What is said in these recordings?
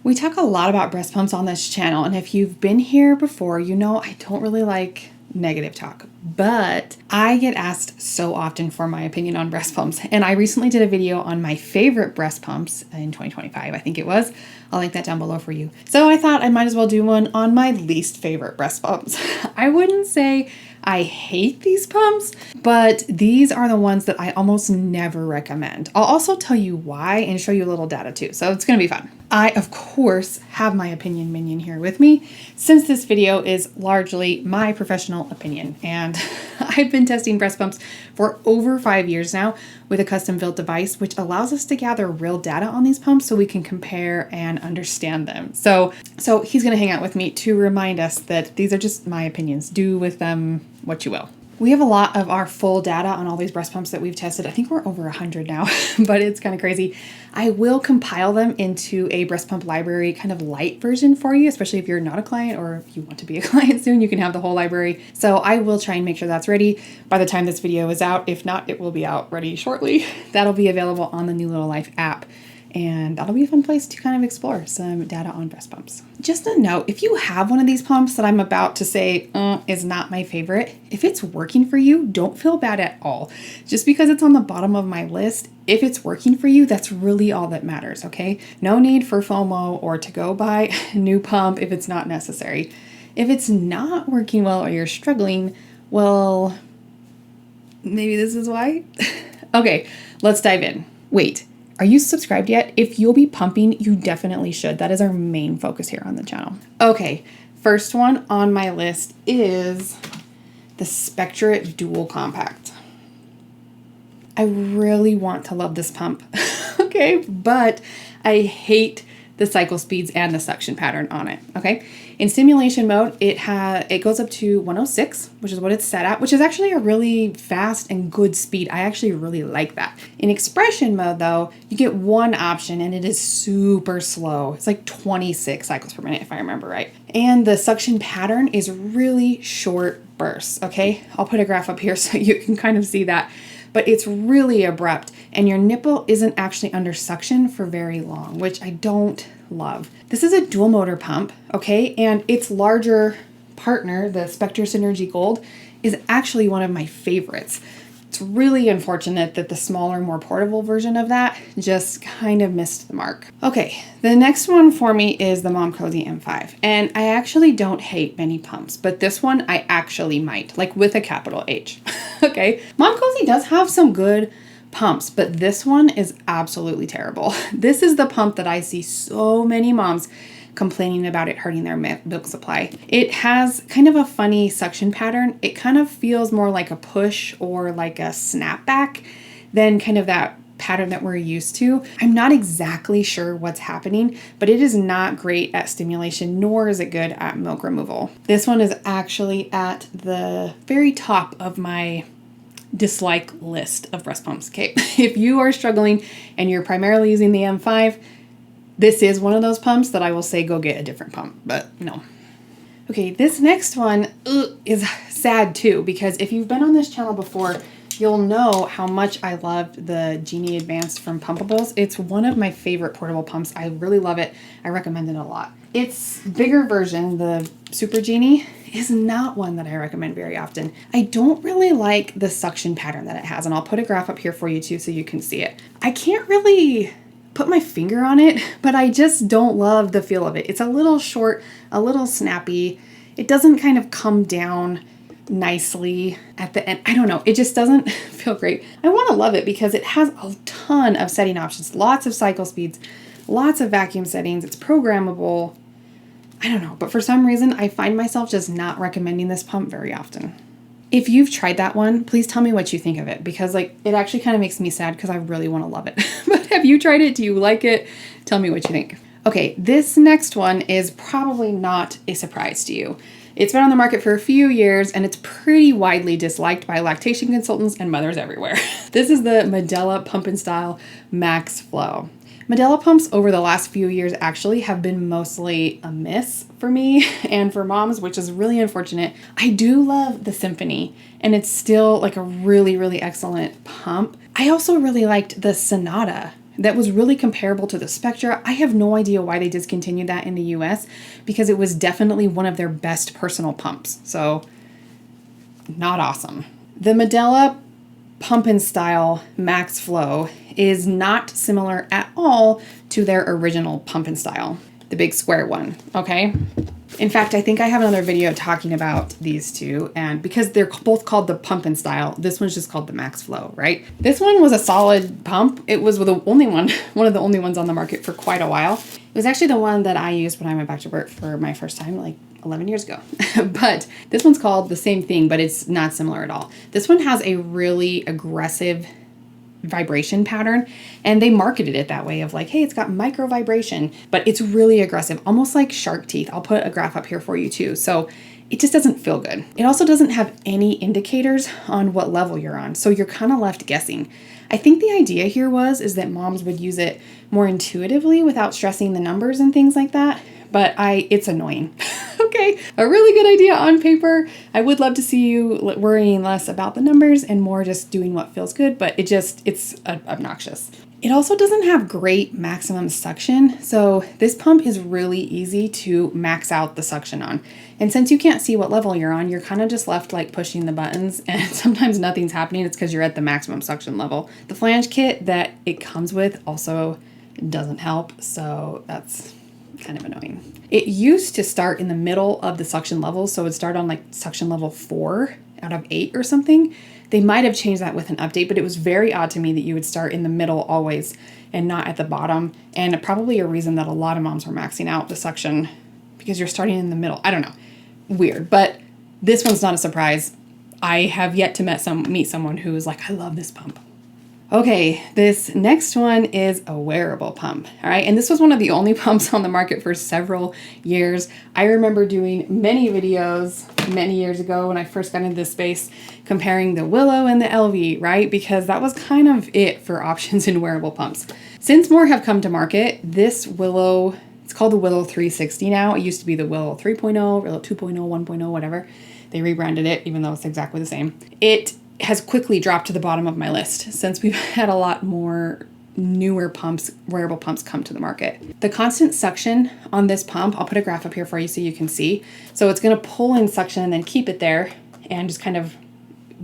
We talk a lot about breast pumps on this channel, and if you've been here before, you know I don't really like negative talk, but I get asked so often for my opinion on breast pumps, and I recently did a video on my favorite breast pumps in 2025, I think it was. I'll link that down below for you. So I thought I might as well do one on my least favorite breast pumps. I wouldn't say I hate these pumps, but these are the ones that I almost never recommend. I'll also tell you why and show you a little data too, so it's gonna be fun. I, of course, have my opinion minion here with me, since this video is largely my professional opinion. And I've been testing breast pumps for over 5 years now with a custom built device, which allows us to gather real data on these pumps so we can compare and understand them. So he's gonna hang out with me to remind us that these are just my opinions. Do with them what you will. We have a lot of our full data on all these breast pumps that we've tested. I think we're over 100 now, but it's kind of crazy. I will compile them into a breast pump library kind of light version for you, especially if you're not a client or if you want to be a client soon, you can have the whole library. So I will try and make sure that's ready by the time this video is out. If not, it will be out ready shortly. That'll be available on the New Little Life app. And that'll be a fun place to kind of explore some data on breast pumps. Just a note, if you have one of these pumps that I'm about to say is not my favorite, if it's working for you, don't feel bad at all. Just because it's on the bottom of my list, if it's working for you, that's really all that matters, okay? No need for FOMO or to go buy a new pump if it's not necessary. If it's not working well or you're struggling, well, maybe this is why. Okay, let's dive in. Wait. Are you subscribed yet? If you'll be pumping, you definitely should. That is our main focus here on the channel. Okay, first one on my list is the Spectra Dual Compact. I really want to love this pump, okay? But I hate the cycle speeds and the suction pattern on it, okay? In stimulation mode, it goes up to 106, which is what it's set at, which is actually a really fast and good speed. I actually really like that. In expression mode though, you get one option and it is super slow. It's like 26 cycles per minute if I remember right. And the suction pattern is really short bursts, okay? I'll put a graph up here so you can kind of see that. But it's really abrupt and your nipple isn't actually under suction for very long, which I don't love. This is a dual motor pump, okay? And its larger partner, the Spectra Synergy Gold, is actually one of my favorites. It's really unfortunate that the smaller, more portable version of that just kind of missed the mark. Okay, the next one for me is the MomCozy M5. And I actually don't hate many pumps, but this one I actually might, like with a capital H. Okay, MomCozy does have some good pumps, but this one is absolutely terrible. This is the pump that I see so many moms complaining about it hurting their milk supply. It has kind of a funny suction pattern. It kind of feels more like a push or like a snapback than kind of that pattern that we're used to. I'm not exactly sure what's happening, but it is not great at stimulation, nor is it good at milk removal. This one is actually at the very top of my dislike list of breast pumps. Okay, if you are struggling and you're primarily using the M5, this is one of those pumps that I will say go get a different pump, but no. Okay, this next one is sad too, because if you've been on this channel before, you'll know how much I loved the Genie Advanced from Pumpables. It's one of my favorite portable pumps. I really love it. I recommend it a lot. Its bigger version, the Super Genie, is not one that I recommend very often. I don't really like the suction pattern that it has, and I'll put a graph up here for you too so you can see it. I can't really put my finger on it, but I just don't love the feel of it. It's a little short, a little snappy. It doesn't kind of come down nicely at the end. I don't know. It just doesn't feel great. I want to love it because it has a ton of setting options, lots of cycle speeds, lots of vacuum settings. It's programmable. I don't know, but for some reason, I find myself just not recommending this pump very often. If you've tried that one, please tell me what you think of it, because like it actually kind of makes me sad because I really want to love it. But have you tried it? Do you like it? Tell me what you think. Okay, this next one is probably not a surprise to you. It's been on the market for a few years and it's pretty widely disliked by lactation consultants and mothers everywhere. This is the Medela Pump and Style Max Flow. Medela pumps over the last few years actually have been mostly a miss for me and for moms, which is really unfortunate. I do love the Symphony and it's still like a really, really excellent pump. I also really liked the Sonata that was really comparable to the Spectra. I have no idea why they discontinued that in the US because it was definitely one of their best personal pumps. So not awesome. The Medela Pump and Style Max Flow is not similar at all to their original Pump and Style, the big square one, okay? In fact, I think I have another video talking about these two, and because they're both called the Pump and Style, this one's just called the Max Flow, right? This one was a solid pump. It was the only one of the only ones on the market for quite a while. It was actually the one that I used when I went back to work for my first time, like 11 years ago. But this one's called the same thing, but it's not similar at all. This one has a really aggressive vibration pattern, and they marketed it that way of like, hey, it's got micro vibration, but it's really aggressive, almost like shark teeth. I'll put a graph up here for you too. So it just doesn't feel good. It also doesn't have any indicators on what level you're on, so you're kind of left guessing. I think the idea here is that moms would use it more intuitively without stressing the numbers and things like that, but it's annoying. Okay, a really good idea on paper. I would love to see you worrying less about the numbers and more just doing what feels good, but it's obnoxious. It also doesn't have great maximum suction, so this pump is really easy to max out the suction on. And since you can't see what level you're on, you're kind of just left like pushing the buttons, and sometimes nothing's happening. It's because you're at the maximum suction level. The flange kit that it comes with also doesn't help, so that's kind of annoying. It used to start in the middle of the suction level, so it would start on like suction level 4 out of 8 or something. They might have changed that with an update, but it was very odd to me that you would start in the middle always and not at the bottom, and probably a reason that a lot of moms were maxing out the suction because you're starting in the middle. I don't know. Weird, but this one's not a surprise. I have yet to meet someone who is like, I love this pump. Okay, this next one is a wearable pump, all right? And this was one of the only pumps on the market for several years. I remember doing many videos many years ago when I first got into this space comparing the Willow and the LV, right? Because that was kind of it for options in wearable pumps. Since more have come to market, this Willow, it's called the Willow 360 now. It used to be the Willow 3.0, Willow 2.0, 1.0, whatever. They rebranded it, even though it's exactly the same. It has quickly dropped to the bottom of my list since we've had a lot more newer pumps, wearable pumps come to the market. The constant suction on this pump, I'll put a graph up here for you so you can see. So it's going to pull in suction and then keep it there and just kind of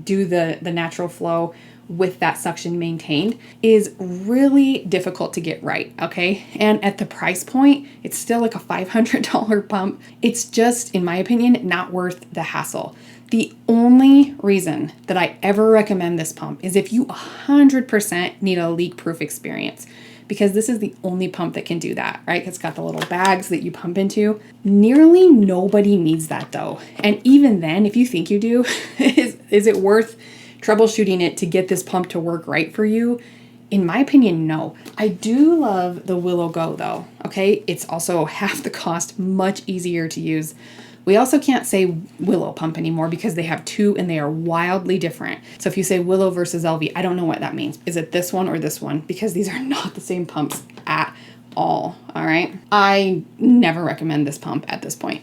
do the natural flow with that suction maintained, is really difficult to get right, okay? And at the price point, it's still like a $500 pump. It's just, in my opinion, not worth the hassle. The only reason that I ever recommend this pump is if you 100% need a leak-proof experience, because this is the only pump that can do that, right? It's got the little bags that you pump into. Nearly nobody needs that though. And even then, if you think you do, is it worth troubleshooting it to get this pump to work right for you? In my opinion, no. I do love the Willow Go though, okay? It's also half the cost, much easier to use. We also can't say Willow pump anymore because they have two and they are wildly different. So if you say Willow versus LV, I don't know what that means. Is it this one or this one? Because these are not the same pumps at all right? I never recommend this pump at this point.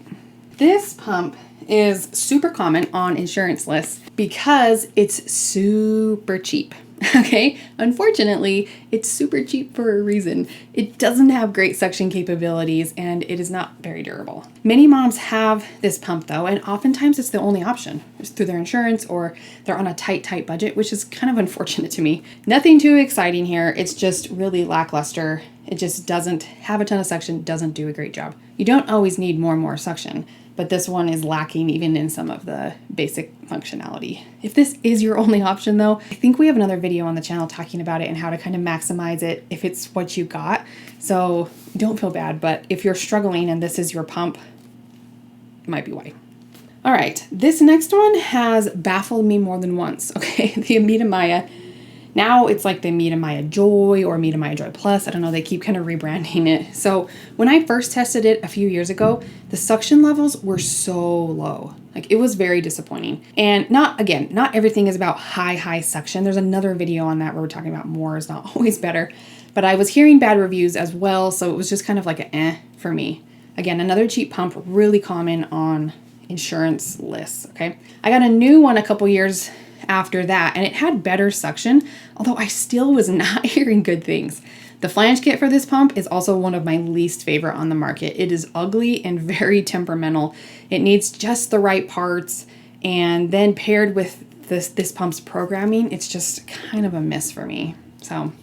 This pump is super common on insurance lists because it's super cheap. Okay, unfortunately, it's super cheap for a reason. It doesn't have great suction capabilities and it is not very durable. Many moms have this pump though, and oftentimes it's the only option. It's through their insurance or they're on a tight budget, which is kind of unfortunate to me. Nothing too exciting here. It's just really lackluster. It just doesn't have a ton of suction, doesn't do a great job. You don't always need more and more suction, but this one is lacking even in some of the basic functionality. If this is your only option though, I think we have another video on the channel talking about it and how to kind of maximize it if it's what you got. So don't feel bad, but if you're struggling and this is your pump, it might be why. All right, this next one has baffled me more than once, okay? The Ameda Mya. Now it's like the Ameda Mya Joy or Ameda Mya Joy Plus. I don't know, they keep kind of rebranding it. So when I first tested it a few years ago, the suction levels were so low. Like it was very disappointing. And not everything is about high suction. There's another video on that where we're talking about more is not always better. But I was hearing bad reviews as well, so it was just kind of like an for me. Again, another cheap pump, really common on insurance lists, okay? I got a new one a couple years after that, and it had better suction, although I still was not hearing good things. The flange kit for this pump is also one of my least favorite on the market. It is ugly and very temperamental. It needs just the right parts, and then paired with this pump's programming, it's just kind of a miss for me. So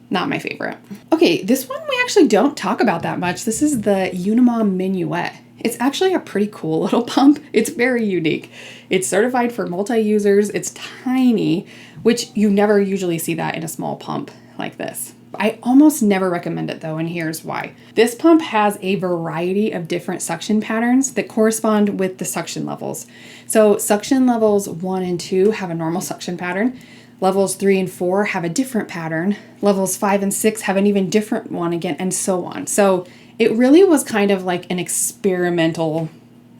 not my favorite. Okay, this one we actually don't talk about that much. This is the Unimom Minuet. It's actually a pretty cool little pump. It's very unique. It's certified for multi-users. It's tiny, which you never usually see that in a small pump like this. I almost never recommend it though, and here's why. This pump has a variety of different suction patterns that correspond with the suction levels. So suction levels 1 and 2 have a normal suction pattern. Levels 3 and 4 have a different pattern. Levels 5 and 6 have an even different one again, and so on. So it really was kind of like an experimental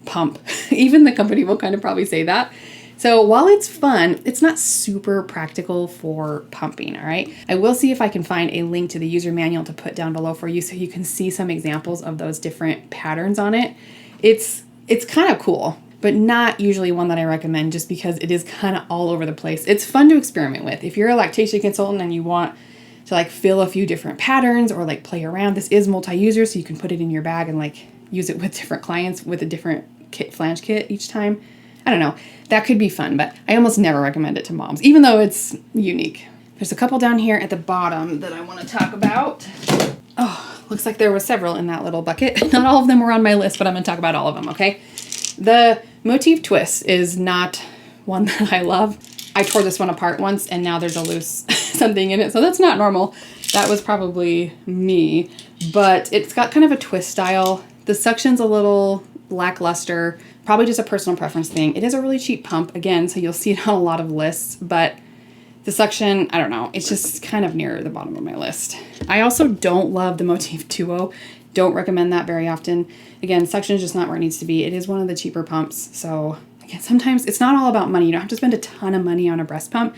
pump. Even the company will kind of probably say that. So while it's fun, it's not super practical for pumping, all right? I will see if I can find a link to the user manual to put down below for you so you can see some examples of those different patterns on it. It's kind of cool, but not usually one that I recommend just because it is kind of all over the place. It's fun to experiment with. If you're a lactation consultant and you want to like fill a few different patterns or like play around, this is multi-user, so you can put it in your bag and like use it with different clients with a different flange kit each time. I don't know, that could be fun, but I almost never recommend it to moms, even though it's unique. There's a couple down here at the bottom that I want to talk about. Oh, looks like there were several in that little bucket. Not all of them were on my list, but I'm going to talk about all of them, okay? The Motif twist is not one that I love. I tore this one apart once, and now there's a loose something in it, so that's not normal. That was probably me, but it's got kind of a twist style. The suction's a little lackluster, probably just a personal preference thing. It is a really cheap pump, again, so you'll see it on a lot of lists, but the suction, I don't know, it's just kind of near the bottom of my list. I also don't love the Motif 2.0. Don't recommend that very often. Again, suction is just not where it needs to be. It is one of the cheaper pumps, so again, sometimes it's not all about money. You don't have to spend a ton of money on a breast pump,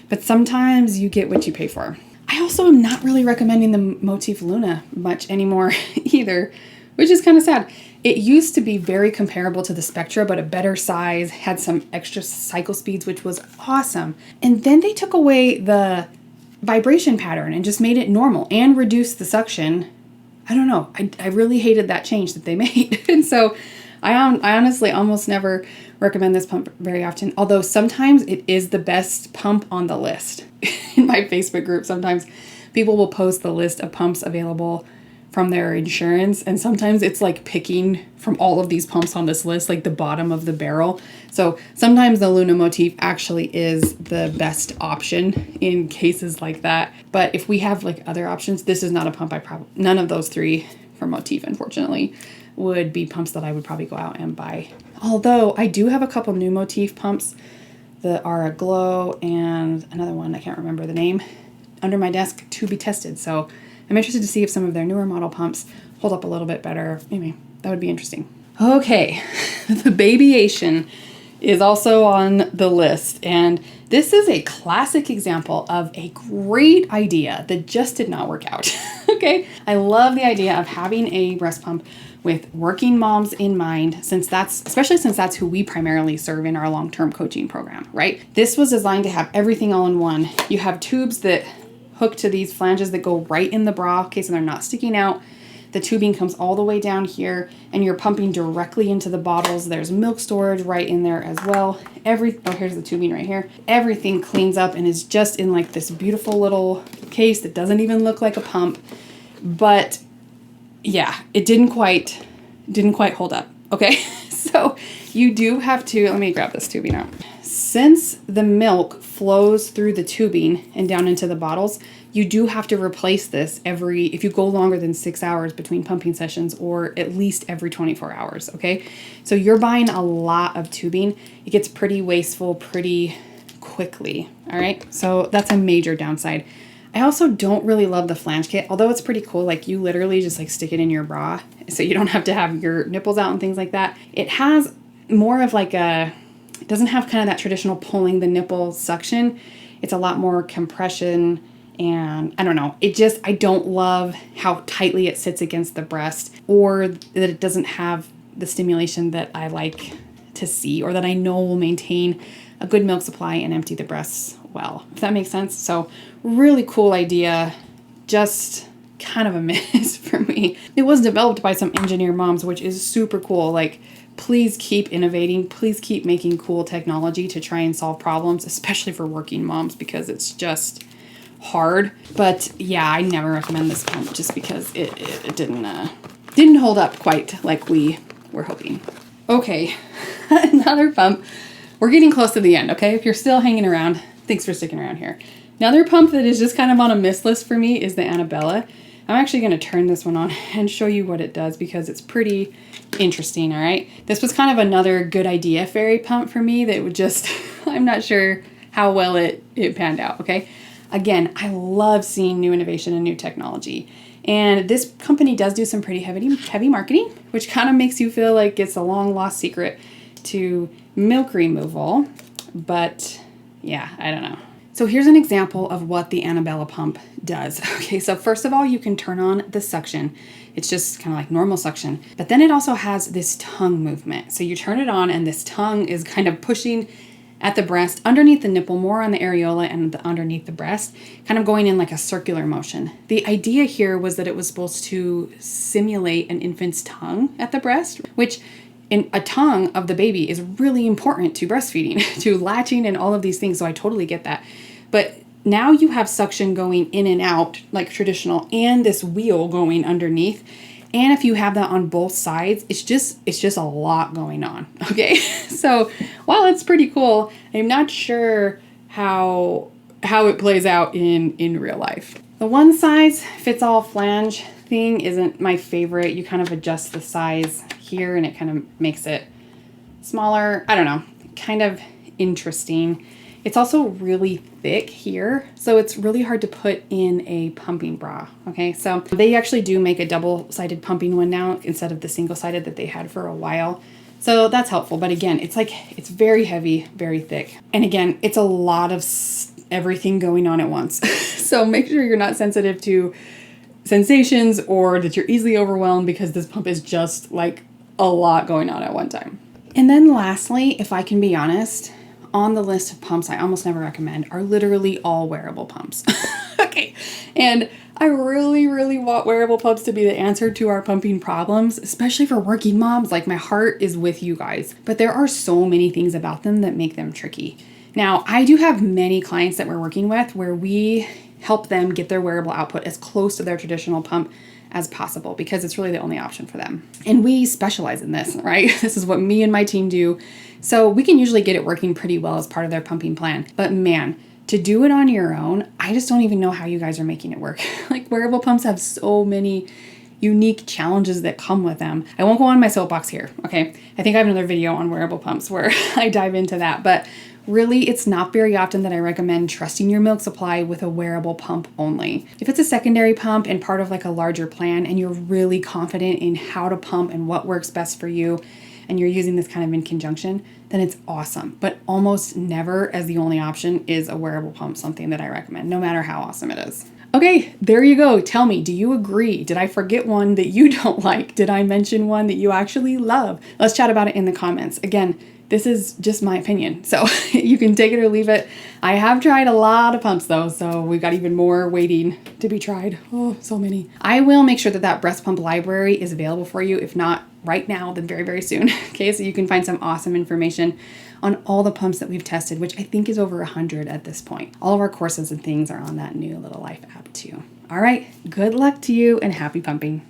but sometimes you get what you pay for. I also am not really recommending the Motif Luna much anymore either, which is kind of sad. It used to be very comparable to the Spectra, but a better size, had some extra cycle speeds, which was awesome. And then they took away the vibration pattern and just made it normal and reduced the suction. I don't know. I really hated that change that they made. And so I honestly almost never recommend this pump very often, although sometimes it is the best pump on the list. In my Facebook group, sometimes people will post the list of pumps available from their insurance, and sometimes it's like picking from all of these pumps on this list, like the bottom of the barrel. So sometimes the Luna Motif actually is the best option in cases like that. But if we have like other options, this is not a pump none of those three from Motif, unfortunately, would be pumps that I would probably go out and buy. Although I do have a couple new Motif pumps that are a Glow and another one, I can't remember the name, under my desk to be tested. So I'm interested to see if some of their newer model pumps hold up a little bit better. Maybe that would be interesting. Okay, the Babyation is also on the list, and this is a classic example of a great idea that just did not work out. Okay, I love the idea of having a breast pump with working moms in mind, especially since that's who we primarily serve in our long-term coaching program, right? This was designed to have everything all in one. You have tubes that hook to these flanges that go right in the bra, okay, so they're not sticking out. The tubing comes all the way down here, and you're pumping directly into the bottles. There's milk storage right in there as well. Here's the tubing right here. Everything cleans up and is just in like this beautiful little case that doesn't even look like a pump. But yeah, it didn't quite hold up, okay? So you do have to, let me grab this tubing out. Since the milk flows through the tubing and down into the bottles, you do have to replace this if you go longer than 6 hours between pumping sessions, or at least every 24 hours, okay? So you're buying a lot of tubing. It gets pretty wasteful pretty quickly, all right? So that's a major downside. I also don't really love the flange kit, although it's pretty cool. Like you literally just like stick it in your bra so you don't have to have your nipples out and things like that. It has more of like it doesn't have kind of that traditional pulling the nipple suction. It's a lot more compression, and I don't know. I don't love how tightly it sits against the breast, or that it doesn't have the stimulation that I like to see, or that I know will maintain a good milk supply and empty the breasts well, if that makes sense. So really cool idea. just kind of a miss for me. It was developed by some engineer moms, which is super cool. Like, please keep innovating. Please keep making cool technology to try and solve problems, especially for working moms, because it's just hard. But yeah, I never recommend this pump just because it didn't hold up quite like we were hoping. Okay, another pump. We're getting close to the end, okay? If you're still hanging around, thanks for sticking around here. Another pump that is just kind of on a miss list for me is the Annabella. I'm actually going to turn this one on and show you what it does because it's pretty interesting, all right? This was kind of another good idea fairy pump for me that would just, I'm not sure how well it panned out, okay? Again, I love seeing new innovation and new technology. And this company does do some pretty heavy marketing, which kind of makes you feel like it's a long lost secret to milk removal. But yeah, I don't know. So here's an example of what the Annabella pump does. Okay, so first of all, you can turn on the suction. It's just kind of like normal suction. But then it also has this tongue movement. So you turn it on and this tongue is kind of pushing at the breast, underneath the nipple, more on the areola and underneath the breast, kind of going in like a circular motion. The idea here was that it was supposed to simulate an infant's tongue at the breast, which in a tongue of the baby is really important to breastfeeding, to latching and all of these things. So I totally get that. But now you have suction going in and out like traditional and this wheel going underneath. And if you have that on both sides, it's just a lot going on. Okay. So while it's pretty cool, I'm not sure how it plays out in real life. The one size fits all flange thing isn't my favorite. You kind of adjust the size here and it kind of makes it smaller. I don't know, kind of interesting. It's also really thick here, so it's really hard to put in a pumping bra, okay? So they actually do make a double-sided pumping one now instead of the single-sided that they had for a while. So that's helpful, but again, it's very heavy, very thick. And again, it's a lot of everything going on at once. So make sure you're not sensitive to sensations or that you're easily overwhelmed because this pump is just like a lot going on at one time. And then lastly, if I can be honest, on the list of pumps I almost never recommend are literally all wearable pumps. Okay, and I really, really want wearable pumps to be the answer to our pumping problems, especially for working moms. Like, my heart is with you guys, but there are so many things about them that make them tricky. Now, I do have many clients that we're working with where we help them get their wearable output as close to their traditional pump as possible because it's really the only option for them. And we specialize in this, right? This is what me and my team do. So we can usually get it working pretty well as part of their pumping plan. But man, to do it on your own, I just don't even know how you guys are making it work. Like, wearable pumps have so many unique challenges that come with them. I won't go on my soapbox here, okay? I think I have another video on wearable pumps where I dive into that. But really, it's not very often that I recommend trusting your milk supply with a wearable pump only. If it's a secondary pump and part of like a larger plan and you're really confident in how to pump and what works best for you, and you're using this kind of in conjunction, then it's awesome. But almost never as the only option is a wearable pump something that I recommend, no matter how awesome it is. Okay, there you go. Tell me, do you agree? Did I forget one that you don't like? Did I mention one that you actually love? Let's chat about it in the comments. Again, this is just my opinion, so you can take it or leave it. I have tried a lot of pumps though, so we've got even more waiting to be tried. Oh, so many. I will make sure that that breast pump library is available for you. If not right now, then very, very soon. Okay, so you can find some awesome information on all the pumps that we've tested, which I think is over 100 at this point. All of our courses and things are on that new Little Life app too. All right, good luck to you and happy pumping.